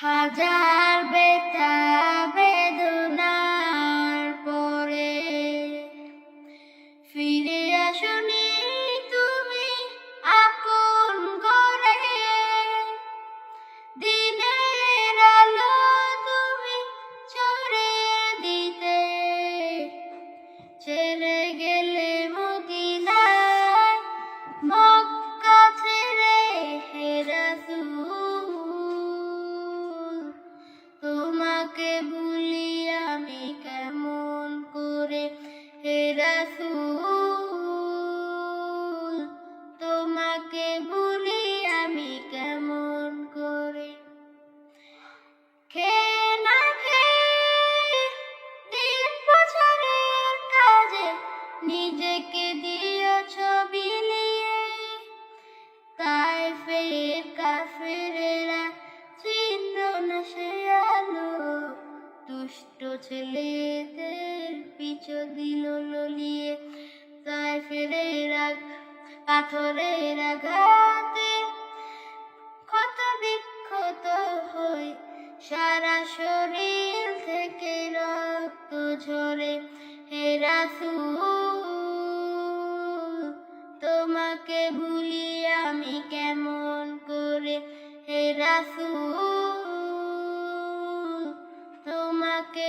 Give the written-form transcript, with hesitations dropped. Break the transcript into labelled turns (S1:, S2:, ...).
S1: হাজার ব্যথা বেদনার পরে ফিরে আসনি তুমি আপন ঘরে। দিনের আলো তুমি ছড়িয়ে দিতে ছেড়ে গেলে মদিনায়, মক্কা ছেড়ে হে রাসূল। তোমাকে ভুলি আমি কেমন করে হে রাসূল, তোমাকে ভুলি আমি কেমন করে। খেয়ে না খেয়ে দিন বছরের কাজে নিজেকে দিয়েছ বিলিয়ে, তায়েফের কাফেরেরা চিনল না সে আলো, দুষ্ট ছেলেদের পিছু দিল ললিয়ে। তায়েফের পাথরের আঘাতে ক্ষত বিক্ষত হয়ে সারা শরীর থেকে রক্ত ঝরে। হে রাসূল, তোমাকে ভুলি আমি কেমন করে হে রাসূল, তোমাকে